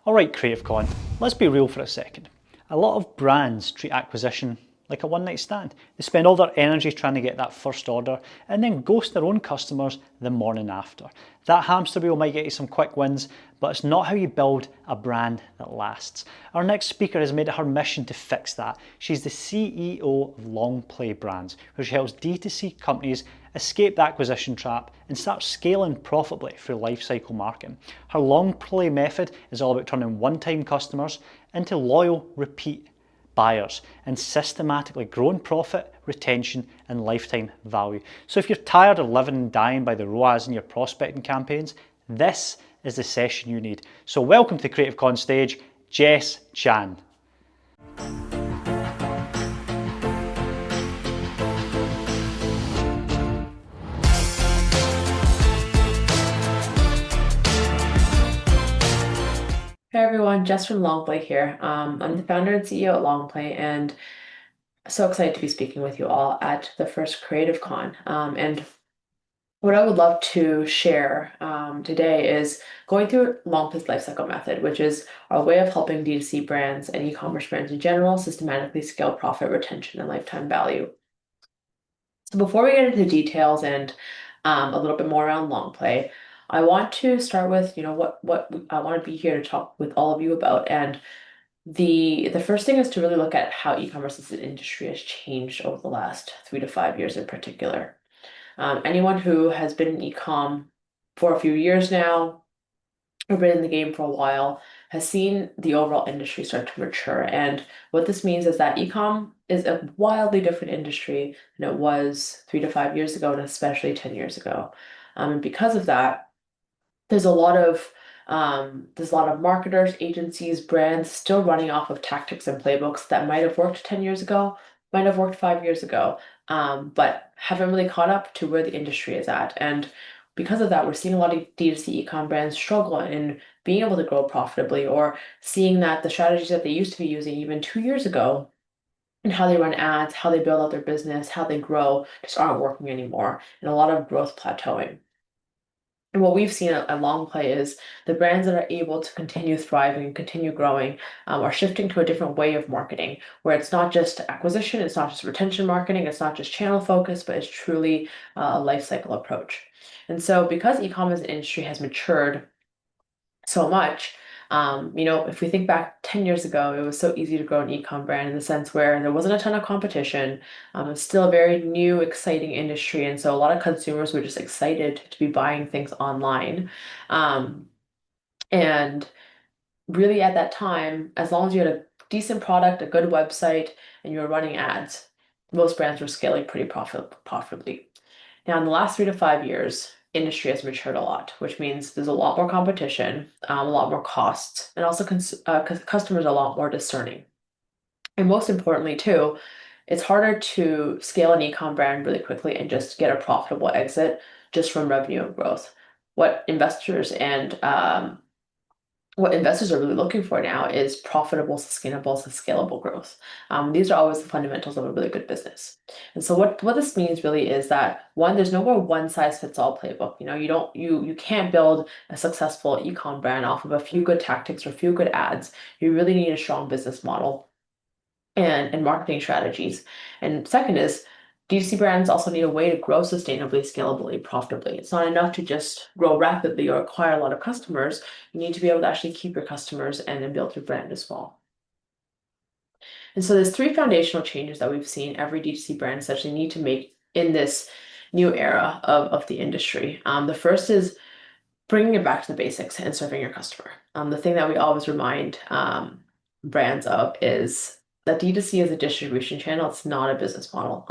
Alright, CreativeCon, let's be real for a second. A lot of brands treat acquisition like a one-night stand. They spend all their energy trying to get that first order and then ghost their own customers the morning after. That hamster wheel might get you some quick wins, but it's not how you build a brand that lasts. Our next speaker has made it her mission to fix that. She's the CEO of Longplay Brands, where she helps D2C companies escape the acquisition trap and start scaling profitably through lifecycle marketing. Her Longplay method is all about turning one-time customers into loyal, repeat buyers and systematically growing profit, retention, and lifetime value. So if you're tired of living and dying by the ROAS in your prospecting campaigns, this is the session you need. So welcome to the CreativeCon stage, Jess Chan. Hey everyone, Jess from Longplay here. I'm the founder and CEO at Longplay, and so excited to be speaking with you all at the first Creative Con. And what I would love to share today is going through Longplay's lifecycle method, which is our way of helping D2C brands and e-commerce brands in general systematically scale profit, retention, and lifetime value. So before we get into the details and a little bit more around Longplay, I want to start with, what I want to be here to talk with all of you about. And the first thing is to really look at how e-commerce as an industry has changed over the last 3 to 5 years in particular. Anyone who has been in e-com for a few years now, or been in the game for a while, has seen the overall industry start to mature. And what this means is that e-com is a wildly different industry than it was 3 to 5 years ago, and especially 10 years ago. And because of that, there's a lot of marketers, agencies, brands still running off of tactics and playbooks that might have worked 10 years ago, might have worked 5 years ago, but haven't really caught up to where the industry is at. And because of that, we're seeing a lot of D2C e-com brands struggle in being able to grow profitably, or seeing that the strategies that they used to be using even 2 years ago and how they run ads, how they build out their business, how they grow just aren't working anymore, and a lot of growth plateauing. And what we've seen at Longplay is the brands that are able to continue thriving and continue growing are shifting to a different way of marketing, where it's not just acquisition, it's not just retention marketing, it's not just channel focus, but it's truly a life cycle approach. And so because e-commerce industry has matured so much, if we think back 10 years ago, it was so easy to grow an e-com brand in the sense where there wasn't a ton of competition. It's still a very new, exciting industry. And so a lot of consumers were just excited to be buying things online. And really at that time, as long as you had a decent product, a good website, and you were running ads, most brands were scaling pretty profitably. Now, in the last 3 to 5 years, industry has matured a lot, which means there's a lot more competition, a lot more costs, and also customers are a lot more discerning. And most importantly, too, it's harder to scale an e-com brand really quickly and just get a profitable exit just from revenue and growth. What investors and what investors are really looking for now is profitable, sustainable, scalable growth. These are always the fundamentals of a really good business. And so what this means really is that, one, there's no more one size fits all playbook. You can't build a successful e-com brand off of a few good tactics or a few good ads. You really need a strong business model and marketing strategies. And second is, D2C brands also need a way to grow sustainably, scalably, profitably. It's not enough to just grow rapidly or acquire a lot of customers. You need to be able to actually keep your customers and then build your brand as well. And so there's three foundational changes that we've seen every D2C brand essentially need to make in this new era of the industry. The first is bringing it back to the basics and serving your customer. The thing that we always remind brands of is that D2C is a distribution channel. It's not a business model.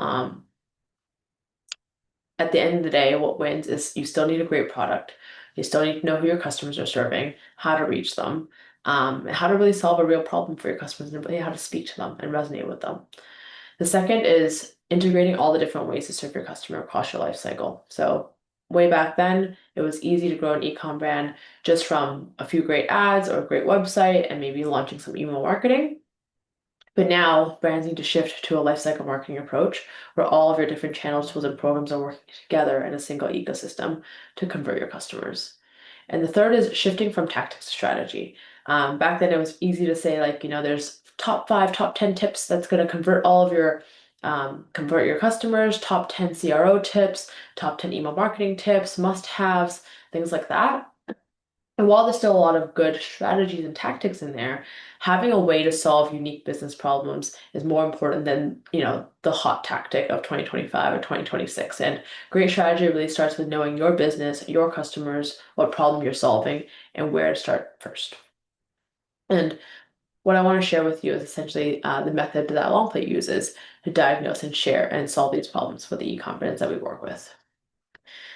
At the end of the day, what wins is you still need a great product. You still need to know who your customers are serving, how to reach them, and how to really solve a real problem for your customers, and really how to speak to them and resonate with them. The second is integrating all the different ways to serve your customer across your life cycle. So way back then, it was easy to grow an e-com brand just from a few great ads or a great website and maybe launching some email marketing. But now brands need to shift to a lifecycle marketing approach where all of your different channels, tools, and programs are working together in a single ecosystem to convert your customers. And the third is shifting from tactics to strategy. Back then, it was easy to say, like, there's top 5, top 10 tips that's going to convert your customers, top 10 CRO tips, top 10 email marketing tips, must-haves, things like that. And while there's still a lot of good strategies and tactics in there, having a way to solve unique business problems is more important than, the hot tactic of 2025 or 2026. And great strategy really starts with knowing your business, your customers, what problem you're solving, and where to start first. And what I want to share with you is essentially the method that Longplay uses to diagnose and share and solve these problems for the e-com brands that we work with.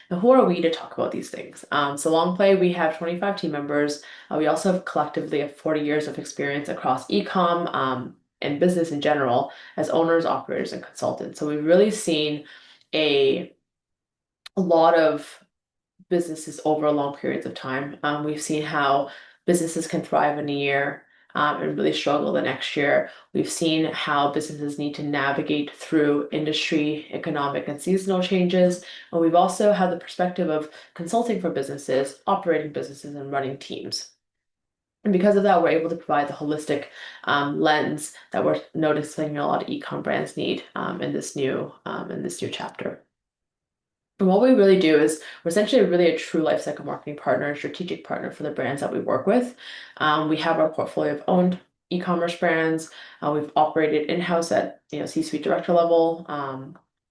Now, who are we to talk about these things? So Longplay, we have 25 team members. We also have collectively have 40 years of experience across e-com and business in general as owners, operators, and consultants. So we've really seen a lot of businesses over long periods of time. We've seen how businesses can thrive in a year and really struggle the next year. We've seen how businesses need to navigate through industry, economic, and seasonal changes. And we've also had the perspective of consulting for businesses, operating businesses, and running teams. And because of that, we're able to provide the holistic lens that we're noticing a lot of e-com brands need in this new chapter. And what we really do is we're essentially really a true lifecycle marketing partner, strategic partner for the brands that we work with. We have our portfolio of owned e-commerce brands. We've operated in-house at C-suite director level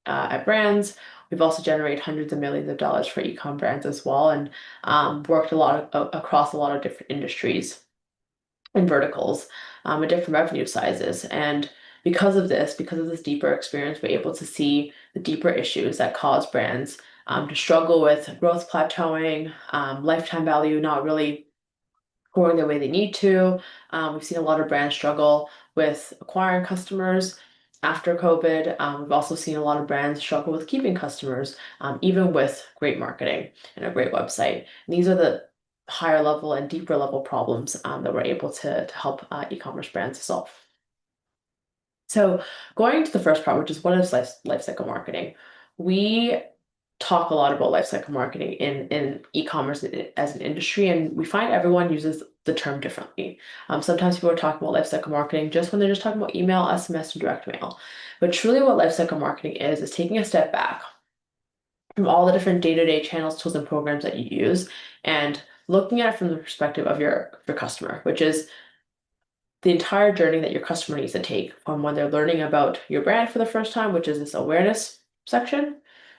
at brands. We've also generated hundreds of millions of dollars for e-com brands as well, and worked across a lot of different industries and verticals with different revenue sizes. And because of this deeper experience, we're able to see the deeper issues that cause brands to struggle with growth plateauing, lifetime value not really growing the way they need to. We've seen a lot of brands struggle with acquiring customers after COVID. We've also seen a lot of brands struggle with keeping customers, even with great marketing and a great website. And these are the higher level and deeper level problems that we're able to help e-commerce brands solve. So going to the first part, which is what is lifecycle marketing? We talk a lot about lifecycle marketing in e-commerce as an industry, and we find everyone uses the term differently. Sometimes people are talking about lifecycle marketing just when they're just talking about email, SMS, and direct mail. But truly what lifecycle marketing is taking a step back from all the different day-to-day channels, tools, and programs that you use and looking at it from the perspective of your customer, which is the entire journey that your customer needs to take from when they're learning about your brand for the first time, which is this awareness section,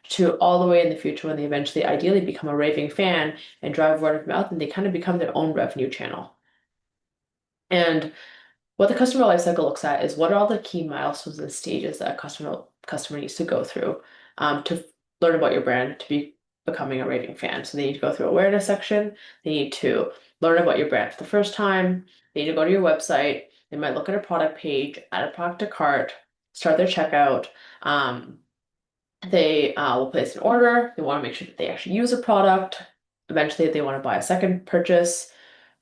to all the way in the future when they eventually ideally become a raving fan and drive word of mouth and they kind of become their own revenue channel. And what the customer lifecycle looks at is what are all the key milestones and stages that a customer needs to go through to learn about your brand, to be becoming a raving fan. So they need to go through awareness section. They need to learn about your brand for the first time. They need to go to your website. They might look at a product page, add a product to cart, start their checkout. They will place an order. They want to make sure that they actually use a product. Eventually, they want to buy a second purchase,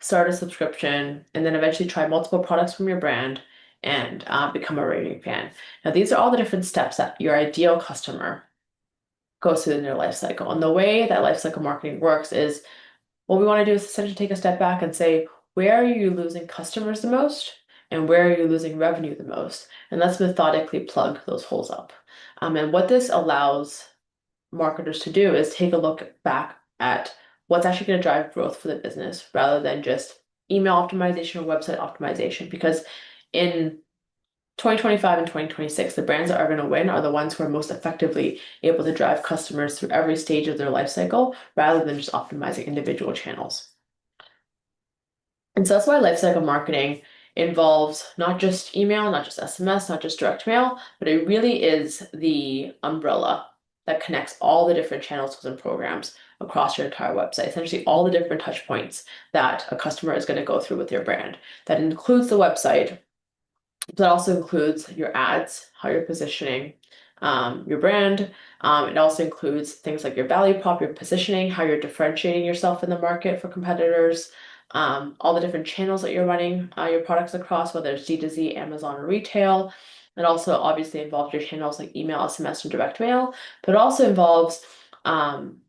start a subscription, and then eventually try multiple products from your brand and become a raving fan. Now, these are all the different steps that your ideal customer goes through in their life cycle. And the way that life cycle marketing works is what we want to do is essentially take a step back and say, where are you losing customers the most? And where are you losing revenue the most? And let's methodically plug those holes up. And what this allows marketers to do is take a look back at what's actually going to drive growth for the business rather than just email optimization or website optimization. Because in 2025 and 2026, the brands that are going to win are the ones who are most effectively able to drive customers through every stage of their life cycle rather than just optimizing individual channels. And so that's why lifecycle marketing involves not just email, not just SMS, not just direct mail, but it really is the umbrella that connects all the different channels and programs across your entire website, essentially all the different touch points that a customer is going to go through with your brand. That includes the website, but that also includes your ads, how you're positioning your brand. It also includes things like your value prop, your positioning, how you're differentiating yourself in the market for competitors, all the different channels that you're running your products across, whether it's D2Z, Amazon, or retail. It also obviously involves your channels like email, SMS, and direct mail, but it also involves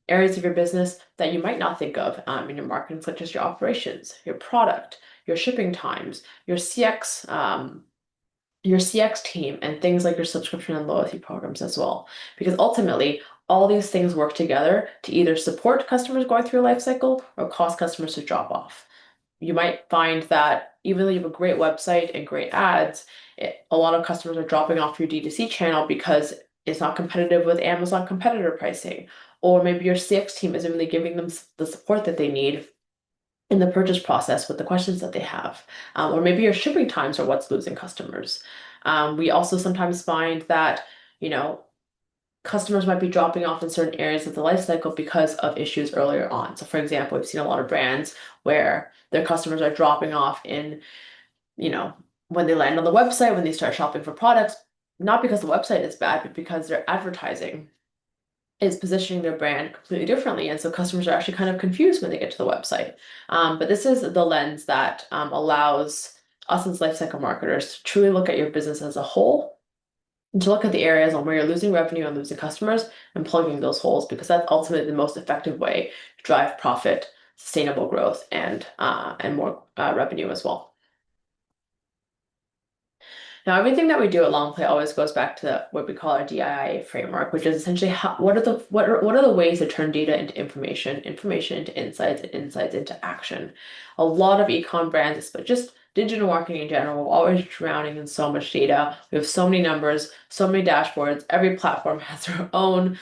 areas of your business that you might not think of in your marketing, such as your operations, your product, your shipping times, your CX team, and things like your subscription and loyalty programs as well. Because ultimately, all these things work together to either support customers going through a life cycle or cause customers to drop off. You might find that even though you have a great website and great ads, a lot of customers are dropping off your D2C channel because it's not competitive with Amazon competitor pricing, or maybe your CX team isn't really giving them the support that they need in the purchase process with the questions that they have. Or maybe your shipping times are what's losing customers. We also sometimes find that, you know, customers might be dropping off in certain areas of the life cycle because of issues earlier on. So for example, we've seen a lot of brands where their customers are dropping off in, you know, when they land on the website, when they start shopping for products, not because the website is bad, but because their advertising is positioning their brand completely differently. And so customers are actually kind of confused when they get to the website. But this is the lens that allows us as lifecycle marketers to truly look at your business as a whole and to look at the areas on where you're losing revenue and losing customers and plugging those holes, because that's ultimately the most effective way to drive profit, sustainable growth, and more revenue as well. Now, everything that we do at Longplay always goes back to what we call our DIA framework, which is essentially what are the ways to turn data into information, information into insights, and insights into action. A lot of ecom brands, but just digital marketing in general, we're always drowning in so much data. We have so many numbers, so many dashboards. Every platform has their own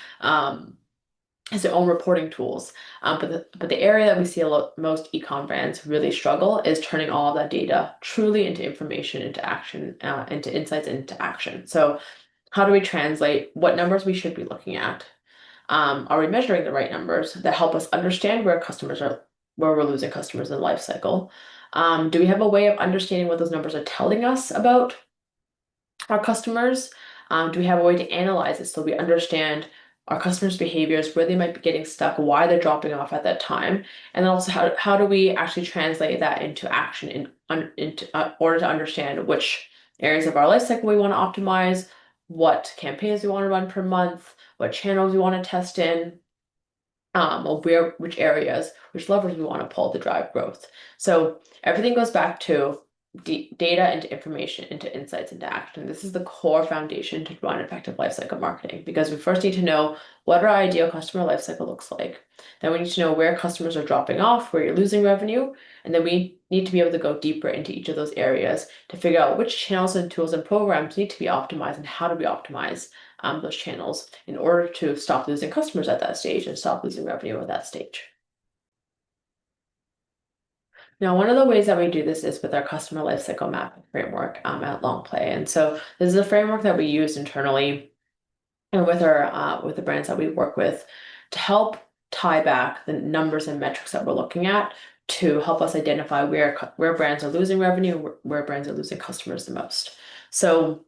reporting tools. But the area that we see most ecom brands really struggle is turning all of that data truly into information, into action, into insights, into action. So how do we translate what numbers we should be looking at? Are we measuring the right numbers that help us understand where we're losing customers in the life cycle? Do we have a way of understanding what those numbers are telling us about our customers? Do we have a way to analyze it so we understand our customers' behaviors, where they might be getting stuck, why they're dropping off at that time? And then also how do we actually translate that into action in order to understand which areas of our life cycle we want to optimize, what campaigns we want to run per month, what channels we want to test in, which areas, which levers we want to pull to drive growth. So everything goes back to data into information, into insights, into action. This is the core foundation to run effective lifecycle marketing, because we first need to know what our ideal customer lifecycle looks like. Then we need to know where customers are dropping off, where you're losing revenue, and then we need to be able to go deeper into each of those areas to figure out which channels and tools and programs need to be optimized and how do we optimize those channels in order to stop losing customers at that stage and stop losing revenue at that stage. Now, one of the ways that we do this is with our customer lifecycle mapping framework at Longplay. And so this is a framework that we use internally and with the brands that we work with to help tie back the numbers and metrics that we're looking at to help us identify where brands are losing revenue, where brands are losing customers the most. So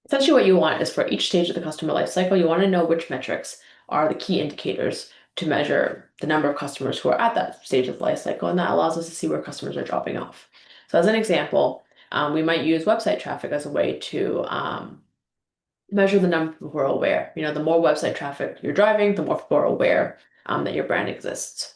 essentially what you want is for each stage of the customer lifecycle, you want to know which metrics are the key indicators to measure the number of customers who are at that stage of the life cycle, and that allows us to see where customers are dropping off. So as an example, we might use website traffic as a way to measure the number of people who are aware. You know, the more website traffic you're driving, the more people are aware that your brand exists.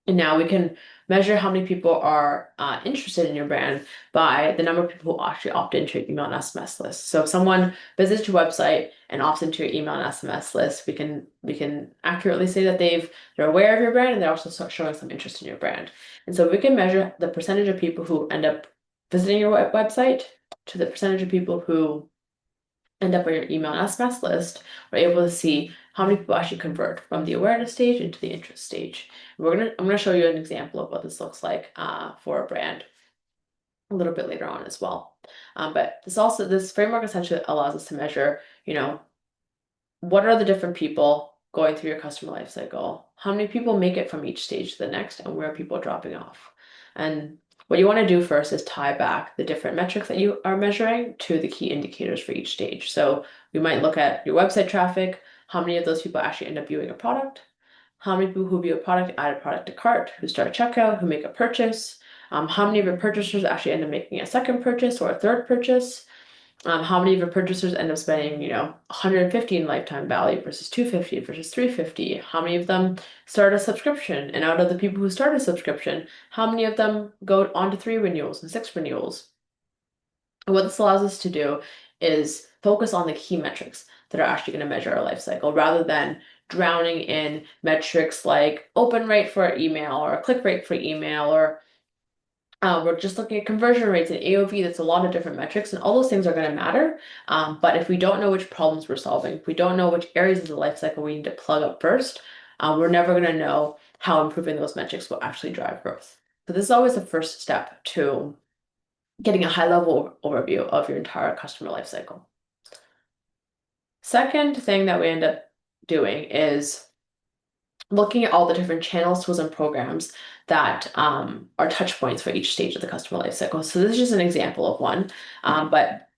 And now we can measure how many people are interested in your brand by the number of people who actually opt into your email and SMS list. So if someone visits your website and opts into your email and SMS list, we can accurately say that they're aware of your brand and they're also showing some interest in your brand. And so we can measure the percentage of people who end up visiting your website to the percentage of people who end up on your email and SMS list. We're able to see how many people actually convert from the awareness stage into the interest stage. I'm gonna show you an example of what this looks like for a brand a little bit later on as well. But this framework essentially allows us to measure, you know, what are the different people going through your customer life cycle? How many people make it from each stage to the next, and where are people dropping off? And what you want to do first is tie back the different metrics that you are measuring to the key indicators for each stage. So we might look at your website traffic, how many of those people actually end up viewing a product, how many people who view a product add a product to cart, who start checkout, who make a purchase, how many of your purchasers actually end up making a second purchase or a third purchase, How many of your purchasers end up spending, 150 in lifetime value versus 250 versus 350? How many of them start a subscription? And out of the people who start a subscription, how many of them go on to 3 renewals and 6 renewals? And what this allows us to do is focus on the key metrics that are actually going to measure our life cycle rather than drowning in metrics like open rate for email or click rate for email or we're just looking at conversion rates and AOV. That's a lot of different metrics, and all those things are going to matter. But if we don't know which problems we're solving, if we don't know which areas of the life cycle we need to plug up first, we're never going to know how improving those metrics will actually drive growth. So this is always the first step to getting a high-level overview of your entire customer life cycle. Second thing that we end up doing is looking at all the different channels, tools, and programs that are touch points for each stage of the customer life cycle. So this is just an example of one, but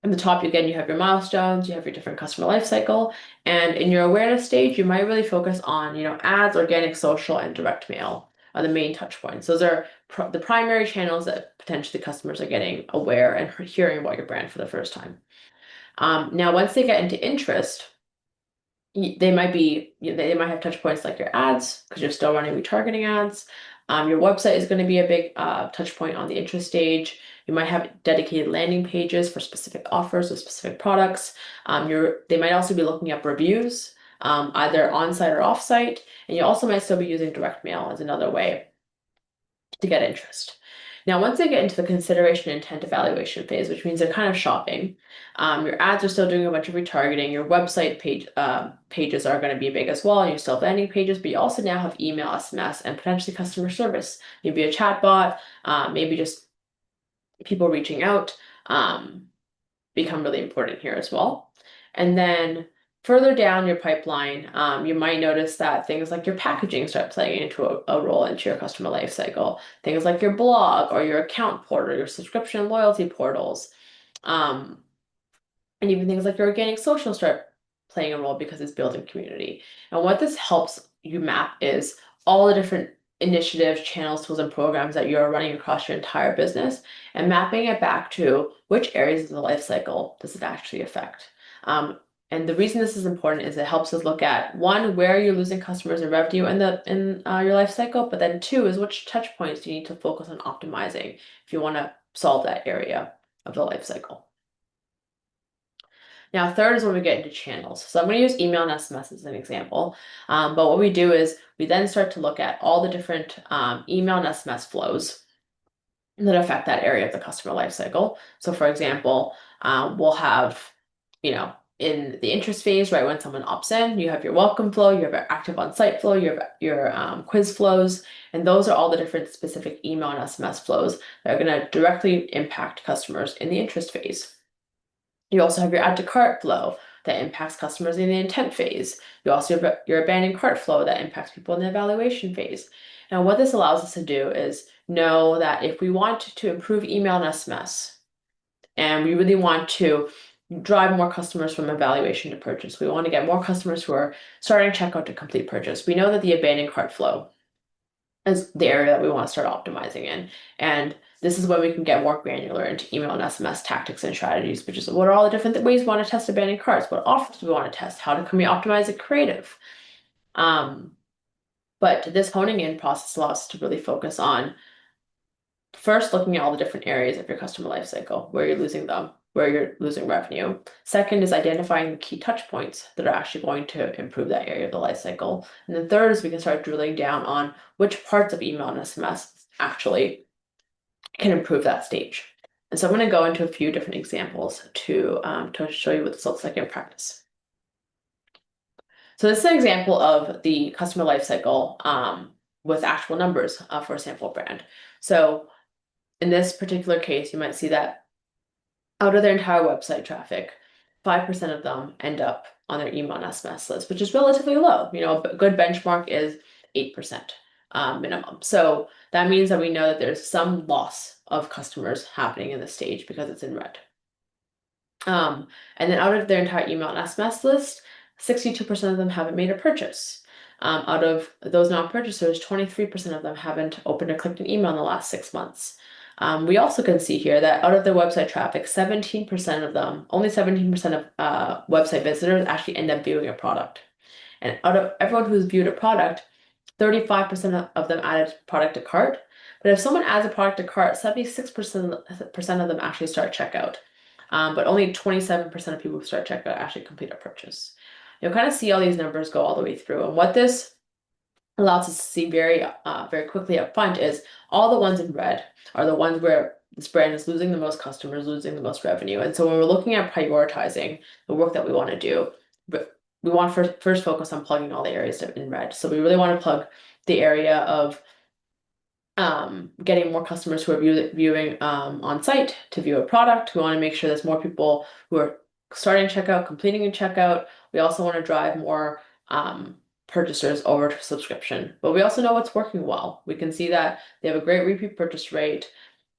in the top, again, you have your milestones, you have your different customer life cycle, and in your awareness stage, you might really focus on, ads, organic, social, and direct mail are the main touch points. Those are the primary channels that potentially customers are getting aware and hearing about your brand for the first time. Now, once they get into interest, they might be, they might have touch points like your ads because you're still running retargeting ads. Your website is going to be a big touch point on the interest stage. You might have dedicated landing pages for specific offers or specific products. They might also be looking up reviews, either on-site or off-site, and you also might still be using direct mail as another way to get interest. Now, once they get into the consideration intent evaluation phase, which means they're kind of shopping, your ads are still doing a bunch of retargeting. Your website pages are going to be big as well. And you still have landing pages, but you also now have email, SMS, and potentially customer service. Maybe a chat bot, maybe just people reaching out become really important here as well. And then further down your pipeline, you might notice that things like your packaging start playing into a role into your customer life cycle. Things like your blog or your account portal, your subscription loyalty portals, and even things like your organic social start playing a role because it's building community. And what this helps you map is all the different initiatives, channels, tools, and programs that you're running across your entire business and mapping it back to which areas of the life cycle does it actually affect. And the reason this is important is it helps us look at one, where you're losing customers and revenue in your life cycle, but then two is which touch points do you need to focus on optimizing if you want to solve that area of the life cycle. Now, third is when we get into channels. So I'm going to use email and SMS as an example. But what we do is we then start to look at all the different email and SMS flows that affect that area of the customer lifecycle. So for example, we'll have, in the interest phase, right when someone opts in, you have your welcome flow, you have your active on-site flow, your quiz flows, and those are all the different specific email and SMS flows that are going to directly impact customers in the interest phase. You also have your add to cart flow that impacts customers in the intent phase. You also have your abandoned cart flow that impacts people in the evaluation phase. And what this allows us to do is know that if we want to improve email and SMS, and we really want to drive more customers from evaluation to purchase, we want to get more customers who are starting checkout to complete purchase, we know that the abandoned cart flow is the area that we want to start optimizing in. And this is when we can get more granular into email and SMS tactics and strategies, which is what are all the different ways we want to test abandoned carts, what offers do we want to test, can we optimize it creative. But this honing in process allows us to really focus on first looking at all the different areas of your customer life cycle, where you're losing them, where you're losing revenue. Second is identifying the key touch points that are actually going to improve that area of the life cycle. And then third is we can start drilling down on which parts of email and SMS actually can improve that stage. And so I'm going to go into a few different examples to show you what this looks like in practice. So this is an example of the customer life cycle with actual numbers for a sample brand. So in this particular case, you might see that out of their entire website traffic, 5% of them end up on their email and SMS list, which is relatively low. A good benchmark is 8% minimum. So that means that we know that there's some loss of customers happening in this stage because it's in red. And then out of their entire email and SMS list, 62% of them haven't made a purchase. Out of those non-purchasers, 23% of them haven't opened or clicked an email in the last 6 months. We also can see here that out of the website traffic, 17% of them, only 17% of website visitors actually end up viewing a product. And out of everyone who's viewed a product, 35% of them added product to cart. But if someone adds a product to cart, 76% of them actually start checkout. But only 27% of people who start checkout actually complete a purchase. You'll kind of see all these numbers go all the way through. And what this allows us to see very quickly up front is all the ones in red are the ones where this brand is losing the most customers, losing the most revenue. And so when we're looking at prioritizing the work that we want to do, we want to first focus on plugging all the areas in red. So we really want to plug the area of getting more customers who are viewing on site to view a product. We want to make sure there's more people who are starting checkout, completing a checkout. We also want to drive more purchasers over to subscription. But we also know what's working well. We can see that they have a great repeat purchase rate.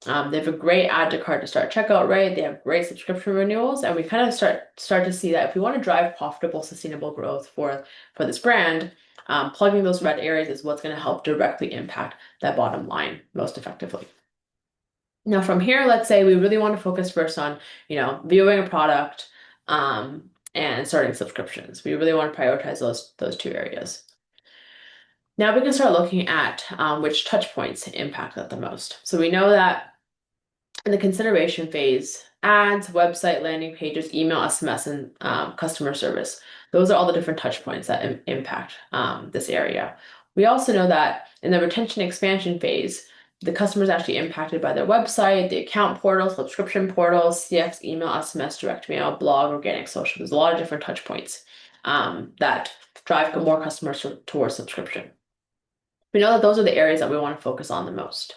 They have a great add to cart to start checkout rate. They have great subscription renewals, and we kind of start to see that if we want to drive profitable, sustainable growth for this brand, plugging those red areas is what's going to help directly impact that bottom line most effectively. Now, from here, let's say we really want to focus first on, viewing a product, and starting subscriptions. We really want to prioritize those two areas. Now we can start looking at which touch points impact that the most. So we know that in the consideration phase, ads, website, landing pages, email, SMS, and customer service. Those are all the different touch points that impact this area. We also know that in the retention expansion phase, the customer is actually impacted by their website, the account portal, subscription portals, CX, email, SMS, direct mail, blog, organic social. There's a lot of different touch points that drive more customers towards subscription. We know that those are the areas that we want to focus on the most.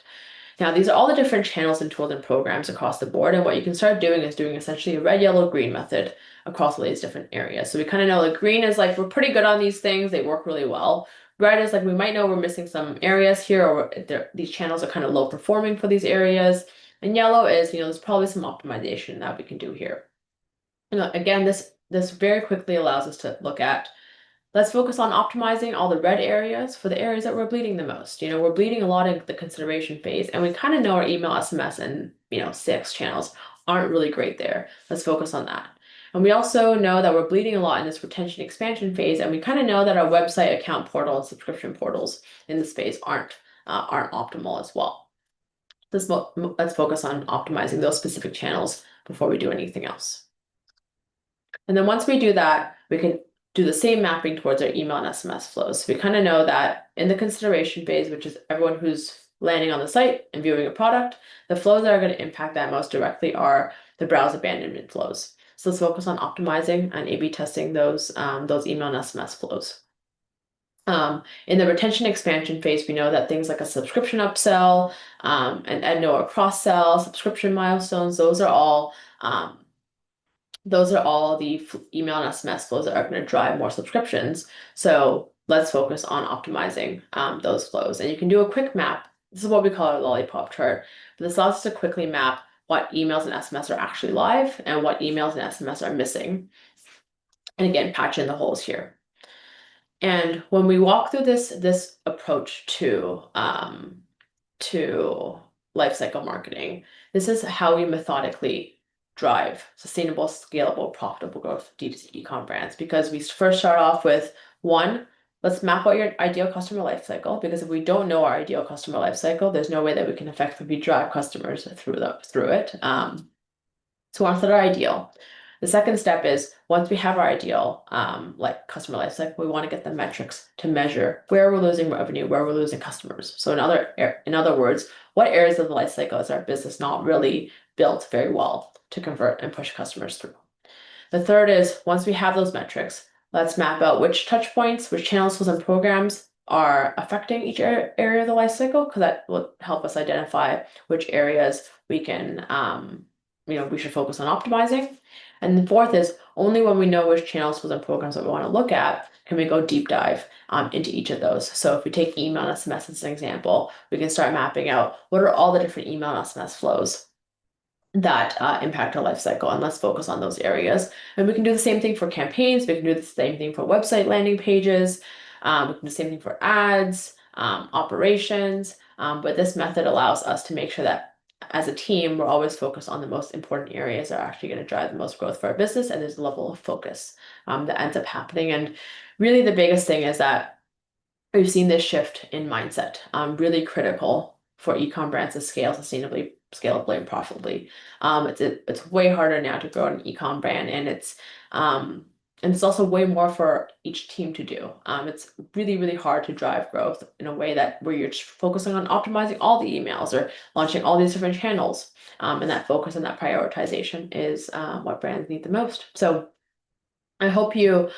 Now, these are all the different channels and tools and programs across the board. And what you can start doing is doing essentially a red, yellow, green method across all these different areas. So we kind of know like green is like, we're pretty good on these things. They work really well. Red is like, we might know we're missing some areas here, or these channels are kind of low performing for these areas. And yellow is, there's probably some optimization that we can do here. Again, this very quickly allows us to look at, let's focus on optimizing all the red areas for the areas that we're bleeding the most. We're bleeding a lot in the consideration phase, and we kind of know our email, SMS, and CX channels aren't really great there. Let's focus on that. And we also know that we're bleeding a lot in this retention expansion phase, and we kind of know that our website, account portal, and subscription portals in this phase aren't optimal as well. Let's focus on optimizing those specific channels before we do anything else. And then once we do that, we can do the same mapping towards our email and SMS flows. We kind of know that in the consideration phase, which is everyone who's landing on the site and viewing a product, the flows that are going to impact that most directly are the browse abandonment flows. So let's focus on optimizing and A/B testing those email and SMS flows. In the retention expansion phase, we know that things like a subscription upsell, and know a cross sell, subscription milestones, those are all the email and SMS flows that are going to drive more subscriptions. So let's focus on optimizing those flows. And you can do a quick map. This is what we call a lollipop chart. But this allows us to quickly map what emails and SMS are actually live and what emails and SMS are missing. And again, patch in the holes here. And when we walk through this approach to lifecycle marketing, this is how we methodically drive sustainable, scalable, profitable growth D2C e-com brands. Because we first start off with one, let's map out your ideal customer lifecycle. Because if we don't know our ideal customer lifecycle, there's no way that we can effectively drive customers through it. So once that our ideal. The second step is once we have our ideal like customer lifecycle, we want to get the metrics to measure where we're losing revenue, where we're losing customers. So in other words, what areas of the lifecycle is our business not really built very well to convert and push customers through. The third is once we have those metrics, let's map out which touch points, which channels, tools, and programs are affecting each area of the lifecycle, because that will help us identify which areas we can we should focus on optimizing. And the fourth is only when we know which channels, tools, and programs that we want to look at, can we go deep dive into each of those. So if we take email and SMS as an example, we can start mapping out what are all the different email and SMS flows that impact our lifecycle, and let's focus on those areas. And we can do the same thing for campaigns. We can do the same thing for website landing pages. We can do the same thing for ads, operations. But this method allows us to make sure that as a team, we're always focused on the most important areas that are actually going to drive the most growth for our business, and there's a level of focus that ends up happening. And really, the biggest thing is that we've seen this shift in mindset, really critical for ecom brands to scale sustainably, scalably, and profitably. It's way harder now to grow an ecom brand, and it's also way more for each team to do. It's really, really hard to drive growth in a way that where you're just focusing on optimizing all the emails or launching all these different channels. And that focus and that prioritization is what brands need the most. So I hope you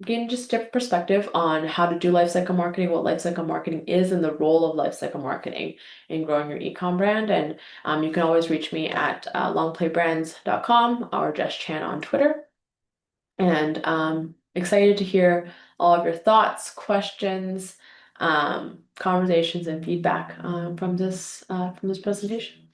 gain just a different perspective on how to do lifecycle marketing, what lifecycle marketing is, and the role of lifecycle marketing in growing your ecom brand. And you can always reach me at longplaybrands.com or Jess Chan on Twitter. And excited to hear all of your thoughts, questions, conversations, and feedback from this presentation.